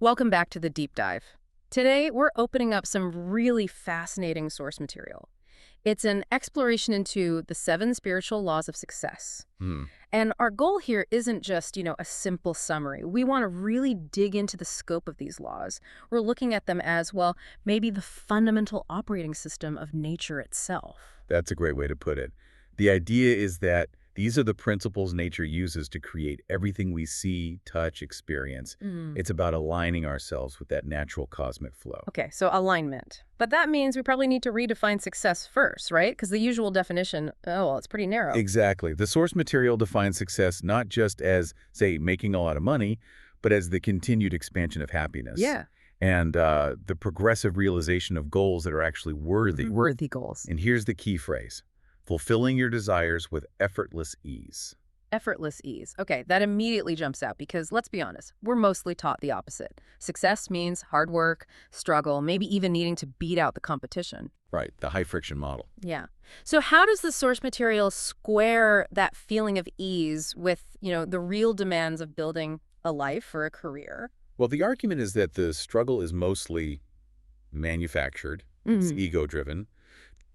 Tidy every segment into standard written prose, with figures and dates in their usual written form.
Welcome back to the deep dive. Today, we're opening up some really fascinating source material. It's an exploration into the 7 spiritual laws of success. Hmm. And our goal here isn't just, a simple summary. We want to really dig into the scope of these laws. We're looking at them as, well, maybe the fundamental operating system of nature itself. That's a great way to put it. The idea is that these are the principles nature uses to create everything we see, touch, experience. It's about aligning ourselves with that natural cosmic flow. Okay, so alignment. But that means we probably need to redefine success first, right? Because the usual definition, it's pretty narrow. Exactly. The source material defines success not just as, say, making a lot of money, but as the continued expansion of happiness. Yeah. And the progressive realization of goals that are actually worthy. Worthy goals. And here's the key phrase: fulfilling your desires with effortless ease. Effortless ease. Okay, that immediately jumps out because, let's be honest, we're mostly taught the opposite. Success means hard work, struggle, maybe even needing to beat out the competition. Right, the high-friction model. Yeah. So how does the source material square that feeling of ease with, the real demands of building a life or a career? Well, the argument is that the struggle is mostly manufactured. It's ego-driven.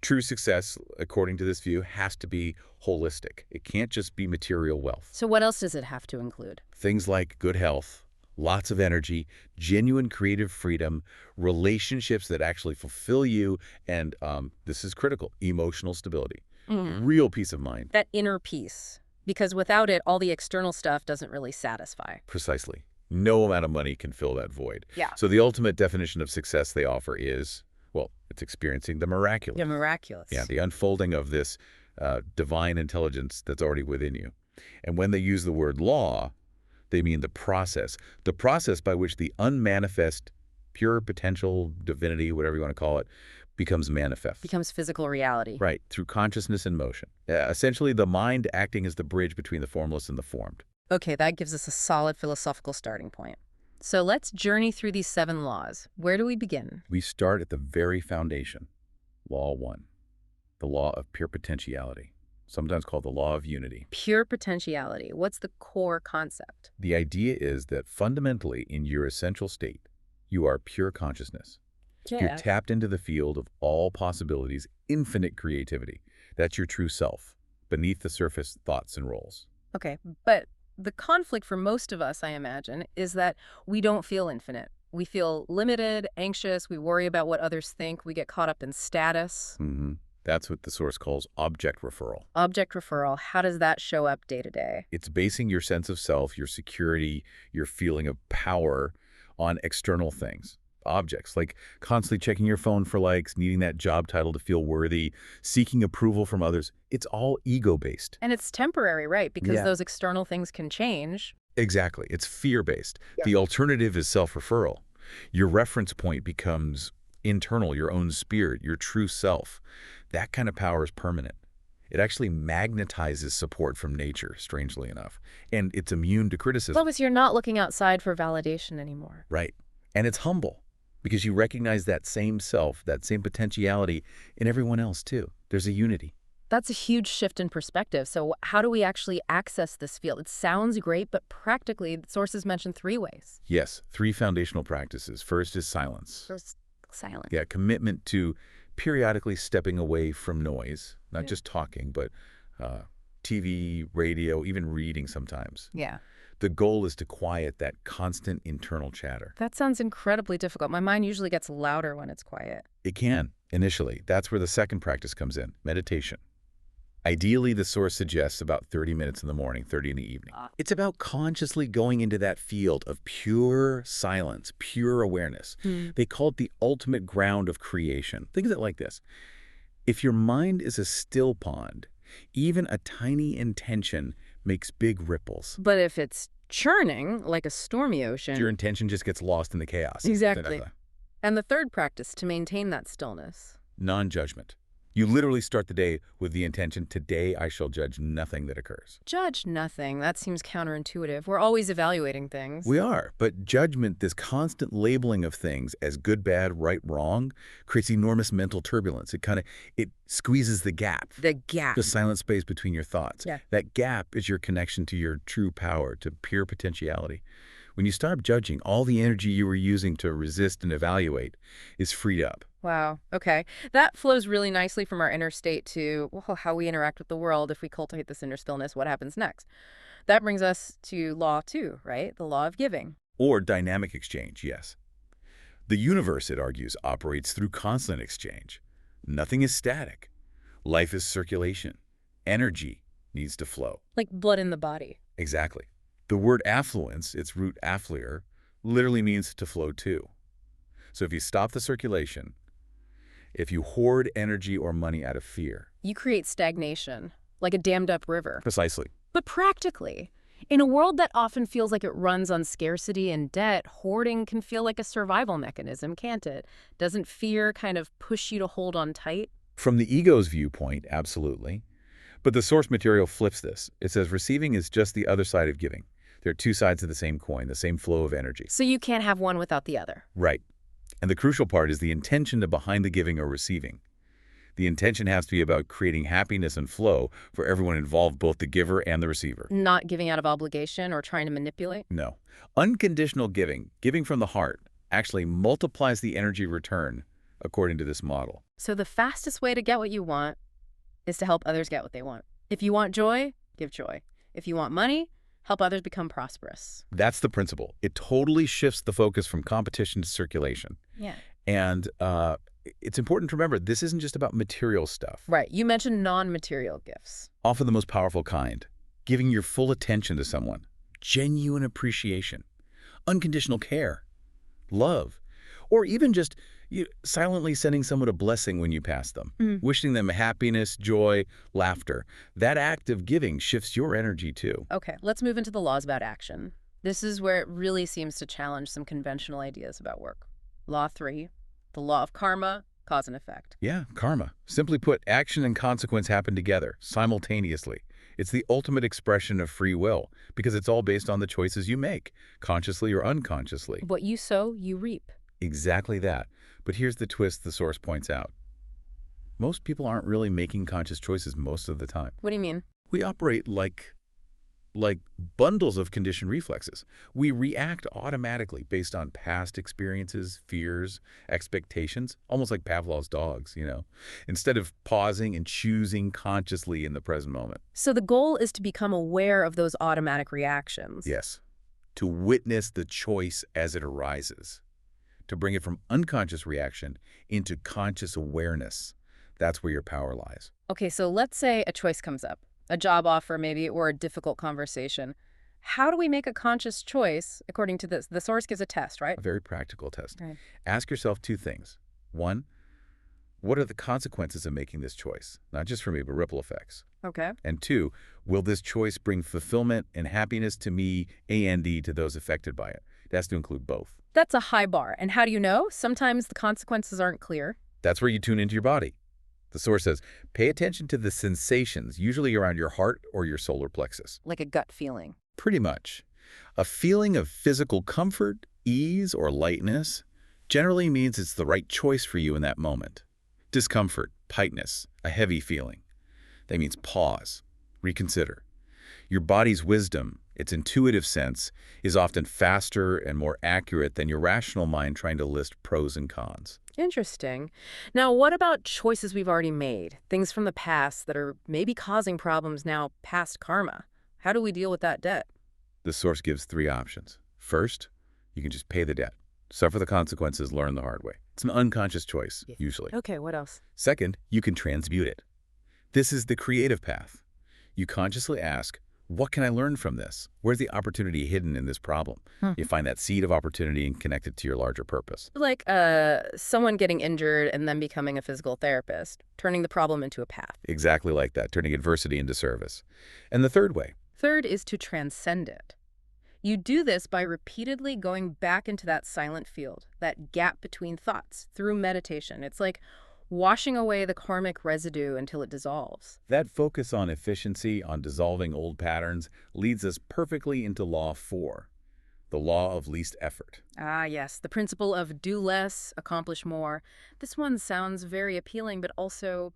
True success, according to this view, has to be holistic. It can't just be material wealth. So what else does it have to include? Things like good health, lots of energy, genuine creative freedom, relationships that actually fulfill you, and this is critical, emotional stability. Real peace of mind. That inner peace. Because without it, all the external stuff doesn't really satisfy. Precisely. No amount of money can fill that void. Yeah. So the ultimate definition of success they offer is, well, it's experiencing the miraculous. Yeah, miraculous. Yeah, the unfolding of this divine intelligence that's already within you. And when they use the word law, they mean the process by which the unmanifest, pure potential, divinity, whatever you want to call it, becomes manifest. Becomes physical reality. Right, through consciousness and motion. Essentially, the mind acting as the bridge between the formless and the formed. Okay, that gives us a solid philosophical starting point. So let's journey through these 7 laws. Where do we begin? We start at the very foundation. Law 1, the law of pure potentiality, sometimes called the law of unity. Pure potentiality. What's the core concept? The idea is that fundamentally, in your essential state, you are pure consciousness. You're tapped into the field of all possibilities, infinite creativity. That's your true self, beneath the surface thoughts and roles. Okay, but the conflict for most of us, I imagine, is that we don't feel infinite. We feel limited, anxious, we worry about what others think, we get caught up in status. That's what the source calls object referral. Object referral, how does that show up day to day? It's basing your sense of self, your security, your feeling of power on external things. Objects, like constantly checking your phone for likes, needing that job title to feel worthy, seeking approval from others. It's all ego-based. And it's temporary, right? Because Yeah. those external things can change. Exactly. It's fear-based. The alternative is self-referral. Your reference point becomes internal, your own spirit, your true self. That kind of power is permanent. It actually magnetizes support from nature, strangely enough. And it's immune to criticism. Plus, you're not looking outside for validation anymore. Right. And it's humble, because you recognize that same self, that same potentiality in everyone else too. There's a unity. That's a huge shift in perspective. So how do we actually access this field? It sounds great, but practically, the sources mention 3 ways. Yes, 3 foundational practices. First is silence. First, silence. Yeah, commitment to periodically stepping away from noise, not just talking, but TV, radio, even reading sometimes. Yeah. The goal is to quiet that constant internal chatter. That sounds incredibly difficult. My mind usually gets louder when it's quiet. It can, initially. That's where the second practice comes in, meditation. Ideally, the source suggests about 30 minutes in the morning, 30 in the evening. It's about consciously going into that field of pure silence, pure awareness. They call it the ultimate ground of creation. Think of it like this. If your mind is a still pond, even a tiny intention makes big ripples. But if it's churning, like a stormy ocean... Your intention just gets lost in the chaos. Exactly. And the third practice to maintain that stillness. Non-judgment. You literally start the day with the intention, today I shall judge nothing that occurs. Judge nothing. That seems counterintuitive. We're always evaluating things. We are, but judgment, this constant labeling of things as good, bad, right, wrong, creates enormous mental turbulence. It squeezes the gap. The gap. The silent space between your thoughts. Yeah. That gap is your connection to your true power, to pure potentiality. When you stop judging, all the energy you were using to resist and evaluate is freed up. Wow. Okay. That flows really nicely from our inner state to, well, how we interact with the world. If we cultivate this inner stillness, what happens next? That brings us to law 2, right? The law of giving. Or dynamic exchange, yes. The universe, it argues, operates through constant exchange. Nothing is static. Life is circulation. Energy needs to flow. Like blood in the body. Exactly. The word affluence, its root affluere, literally means to flow to. So if you stop the circulation, if you hoard energy or money out of fear. You create stagnation, like a dammed up river. Precisely. But practically, in a world that often feels like it runs on scarcity and debt, hoarding can feel like a survival mechanism, can't it? Doesn't fear kind of push you to hold on tight? From the ego's viewpoint, absolutely. But the source material flips this. It says receiving is just the other side of giving. There are two sides of the same coin, the same flow of energy. So you can't have one without the other. Right. And the crucial part is the intention behind the giving or receiving. The intention has to be about creating happiness and flow for everyone involved, both the giver and the receiver. Not giving out of obligation or trying to manipulate? No. Unconditional giving, giving from the heart, actually multiplies the energy return according to this model. So the fastest way to get what you want is to help others get what they want. If you want joy, give joy. If you want money, help others become prosperous. That's the principle. It totally shifts the focus from competition to circulation. Yeah. And it's important to remember, this isn't just about material stuff. Right. You mentioned non-material gifts. Often the most powerful kind. Giving your full attention to someone. Genuine appreciation. Unconditional care. Love. Or even just silently sending someone a blessing when you pass them. Wishing them happiness, joy, laughter. That act of giving shifts your energy too. Okay, let's move into the laws about action. This is where it really seems to challenge some conventional ideas about work. Law 3, the law of karma, cause and effect. Yeah, karma. Simply put, action and consequence happen together, simultaneously. It's the ultimate expression of free will, because it's all based on the choices you make, consciously or unconsciously. What you sow, you reap. Exactly that. But here's the twist the source points out. Most people aren't really making conscious choices most of the time. What do you mean? We operate like bundles of conditioned reflexes. We react automatically based on past experiences, fears, expectations, almost like Pavlov's dogs, instead of pausing and choosing consciously in the present moment. So the goal is to become aware of those automatic reactions. Yes. To witness the choice as it arises. To bring it from unconscious reaction into conscious awareness. That's where your power lies. Okay, so let's say a choice comes up, a job offer maybe, or a difficult conversation. How do we make a conscious choice according to this? The source gives a test, right? A very practical test. Right. Ask yourself two things. One, what are the consequences of making this choice? Not just for me, but ripple effects. Okay. And two, will this choice bring fulfillment and happiness to me and to those affected by it? It has to include both. That's a high bar. And how do you know? Sometimes the consequences aren't clear. That's where you tune into your body. The source says, pay attention to the sensations, usually around your heart or your solar plexus. Like a gut feeling. Pretty much. A feeling of physical comfort, ease, or lightness generally means it's the right choice for you in that moment. Discomfort, tightness, a heavy feeling. That means pause, reconsider. Your body's wisdom, its intuitive sense, is often faster and more accurate than your rational mind trying to list pros and cons. Interesting. Now, what about choices we've already made? Things from the past that are maybe causing problems now, past karma. How do we deal with that debt? The source gives three options. First, you can just pay the debt. Suffer the consequences, learn the hard way. It's an unconscious choice, usually. Okay, what else? Second, you can transmute it. This is the creative path. You consciously ask, what can I learn from this? Where's the opportunity hidden in this problem? You find that seed of opportunity and connect it to your larger purpose. Like someone getting injured and then becoming a physical therapist, turning the problem into a path. Exactly like that, turning adversity into service. And the third way. Third is to transcend it. You do this by repeatedly going back into that silent field, that gap between thoughts, through meditation. It's like washing away the karmic residue until it dissolves. That focus on efficiency, on dissolving old patterns, leads us perfectly into Law 4, the law of least effort. Ah, yes, the principle of do less, accomplish more. This one sounds very appealing, but also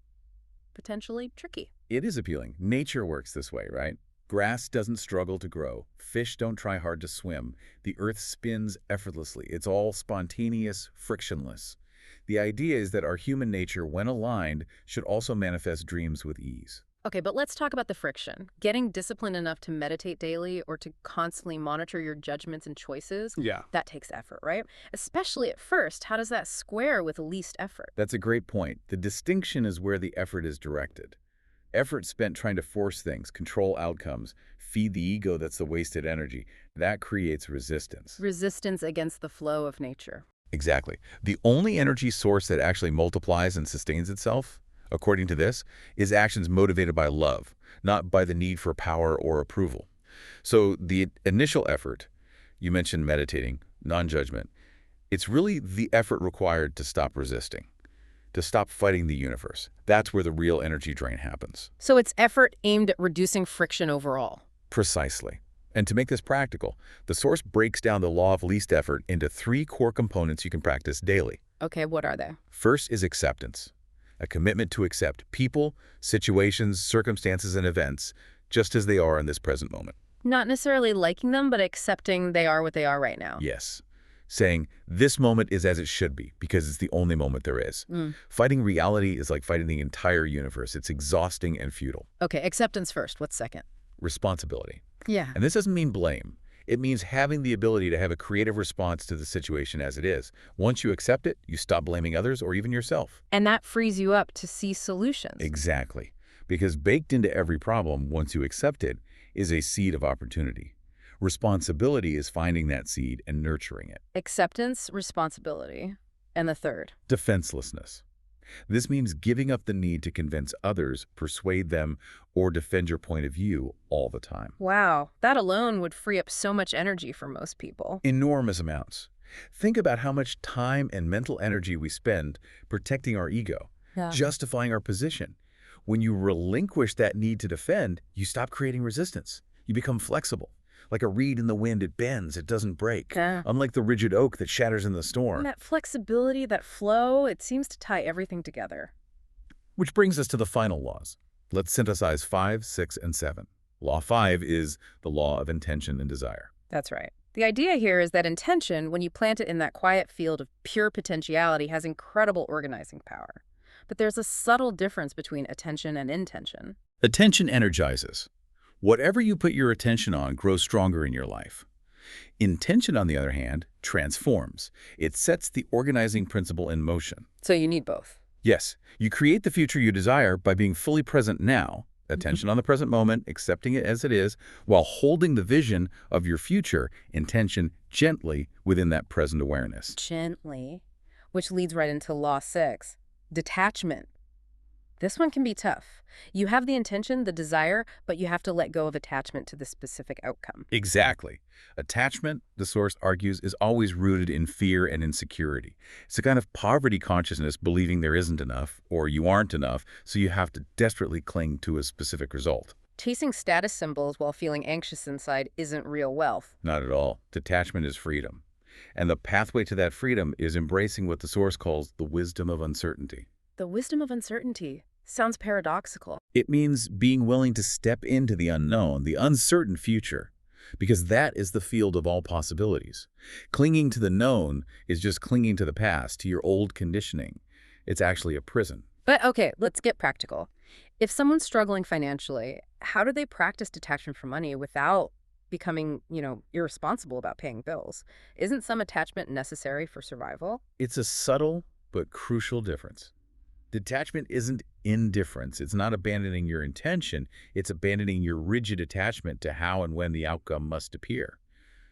potentially tricky. It is appealing. Nature works this way, right? Grass doesn't struggle to grow. Fish don't try hard to swim. The earth spins effortlessly. It's all spontaneous, frictionless. The idea is that our human nature, when aligned, should also manifest dreams with ease. Okay, but let's talk about the friction. Getting disciplined enough to meditate daily or to constantly monitor your judgments and choices, Yeah. that takes effort, right? Especially at first, how does that square with least effort? That's a great point. The distinction is where the effort is directed. Effort spent trying to force things, control outcomes, feed the ego that's the wasted energy. That creates resistance. Resistance against the flow of nature. Exactly. The only energy source that actually multiplies and sustains itself, according to this, is actions motivated by love, not by the need for power or approval. So the initial effort, you mentioned meditating, non-judgment, it's really the effort required to stop resisting, to stop fighting the universe. That's where the real energy drain happens. So it's effort aimed at reducing friction overall. Precisely. And to make this practical, the source breaks down the law of least effort into 3 core components you can practice daily. Okay, what are they? First is acceptance, a commitment to accept people, situations, circumstances, and events just as they are in this present moment. Not necessarily liking them, but accepting they are what they are right now. Yes. Saying, this moment is as it should be because it's the only moment there is. Fighting reality is like fighting the entire universe. It's exhausting and futile. Okay, acceptance first. What's second? Responsibility. Yeah. And this doesn't mean blame. It means having the ability to have a creative response to the situation as it is. Once you accept it, you stop blaming others or even yourself. And that frees you up to see solutions. Exactly. Because baked into every problem, once you accept it, is a seed of opportunity. Responsibility is finding that seed and nurturing it. Acceptance, responsibility. And the third? Defenselessness. This means giving up the need to convince others, persuade them, or defend your point of view all the time. Wow, that alone would free up so much energy for most people. Enormous amounts. Think about how much time and mental energy we spend protecting our ego, justifying our position. When you relinquish that need to defend, you stop creating resistance. You become flexible. Like a reed in the wind, it bends, it doesn't break. Unlike the rigid oak that shatters in the storm. And that flexibility, that flow, it seems to tie everything together. Which brings us to the final laws. Let's synthesize 5, 6, and 7. Law 5 is the law of intention and desire. That's right. The idea here is that intention, when you plant it in that quiet field of pure potentiality, has incredible organizing power. But there's a subtle difference between attention and intention. Attention energizes. Whatever you put your attention on grows stronger in your life. Intention, on the other hand, transforms. It sets the organizing principle in motion. So you need both. Yes, you create the future you desire by being fully present now, attention on the present moment, accepting it as it is, while holding the vision of your future, intention, gently within that present awareness. Gently, which leads right into Law 6, detachment. This one can be tough. You have the intention, the desire, but you have to let go of attachment to the specific outcome. Exactly. Attachment, the source argues, is always rooted in fear and insecurity. It's a kind of poverty consciousness, believing there isn't enough or you aren't enough, so you have to desperately cling to a specific result. Chasing status symbols while feeling anxious inside isn't real wealth. Not at all. Detachment is freedom. And the pathway to that freedom is embracing what the source calls the wisdom of uncertainty. The wisdom of uncertainty sounds paradoxical. It means being willing to step into the unknown, the uncertain future, because that is the field of all possibilities. Clinging to the known is just clinging to the past, to your old conditioning. It's actually a prison. But okay, let's get practical. If someone's struggling financially, how do they practice detachment from money without becoming, irresponsible about paying bills? Isn't some attachment necessary for survival? It's a subtle but crucial difference. Detachment isn't indifference. It's not abandoning your intention. It's abandoning your rigid attachment to how and when the outcome must appear.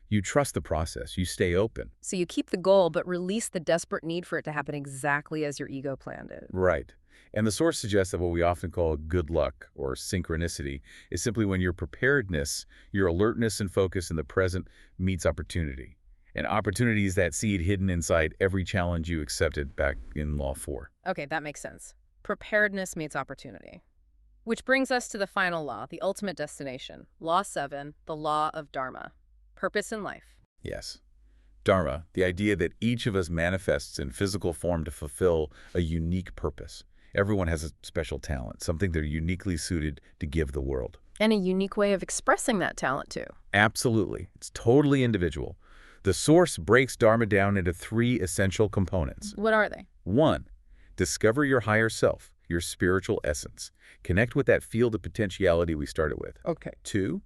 You trust the process. You stay open. So you keep the goal, but release the desperate need for it to happen exactly as your ego planned it. Right. And the source suggests that what we often call good luck or synchronicity is simply when your preparedness, your alertness and focus in the present meets opportunity. And opportunity is that seed hidden inside every challenge you accepted back in Law 4. Okay, that makes sense. Preparedness meets opportunity. Which brings us to the final law, the ultimate destination. Law 7, the law of Dharma. Purpose in life. Yes. Dharma, the idea that each of us manifests in physical form to fulfill a unique purpose. Everyone has a special talent, something they're uniquely suited to give the world. And a unique way of expressing that talent, too. Absolutely. It's totally individual. The Source breaks Dharma down into three essential components. What are they? 1. Discover your higher self, your spiritual essence. Connect with that field of potentiality we started with. Okay. 2.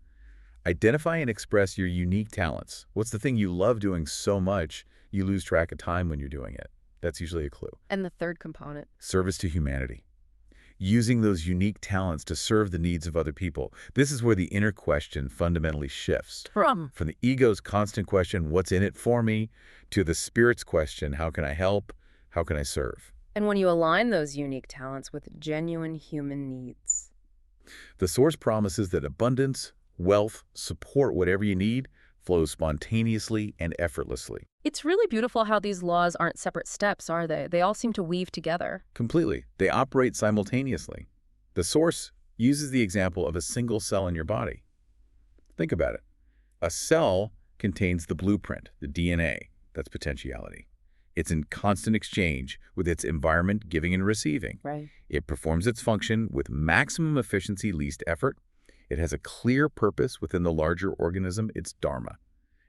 Identify and express your unique talents. What's the thing you love doing so much you lose track of time when you're doing it? That's usually a clue. And the third component? Service to humanity. Using those unique talents to serve the needs of other people. This is where the inner question fundamentally shifts. From the ego's constant question, what's in it for me, to the spirit's question, how can I help? How can I serve? And when you align those unique talents with genuine human needs. The Source promises that abundance, wealth, support, whatever you need, flows spontaneously and effortlessly. It's really beautiful how these laws aren't separate steps, are they? They all seem to weave together. Completely. They operate simultaneously. The Source uses the example of a single cell in your body. Think about it. A cell contains the blueprint, the DNA. That's potentiality. It's in constant exchange with its environment, giving and receiving. Right. It performs its function with maximum efficiency, least effort. It has a clear purpose within the larger organism, its Dharma.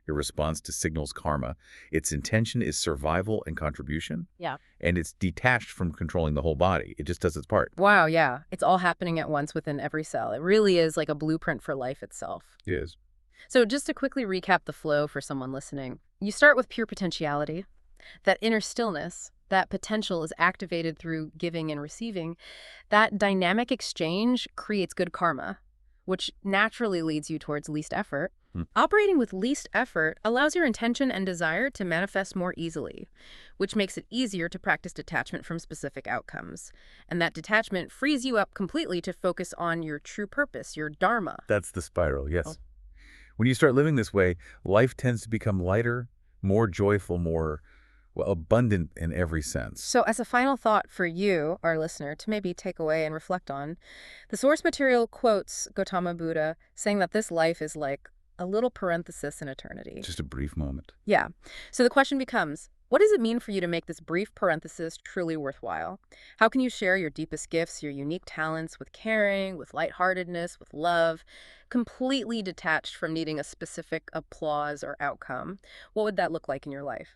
It responds to signals karma. Its intention is survival and contribution. Yeah. And it's detached from controlling the whole body. It just does its part. Wow, yeah. It's all happening at once within every cell. It really is like a blueprint for life itself. It is. So just to quickly recap the flow for someone listening, you start with pure potentiality, that inner stillness. That potential is activated through giving and receiving. That dynamic exchange creates good karma, which naturally leads you towards least effort. Operating with least effort allows your intention and desire to manifest more easily, which makes it easier to practice detachment from specific outcomes. And that detachment frees you up completely to focus on your true purpose, your Dharma. That's the spiral, yes. When you start living this way, life tends to become lighter, more joyful, more abundant in every sense. So as a final thought for you, our listener, to maybe take away and reflect on, the source material quotes Gautama Buddha saying that this life is like a little parenthesis in eternity. Just a brief moment. Yeah. So the question becomes, what does it mean for you to make this brief parenthesis truly worthwhile? How can you share your deepest gifts, your unique talents with caring, with lightheartedness, with love, completely detached from needing a specific applause or outcome? What would that look like in your life?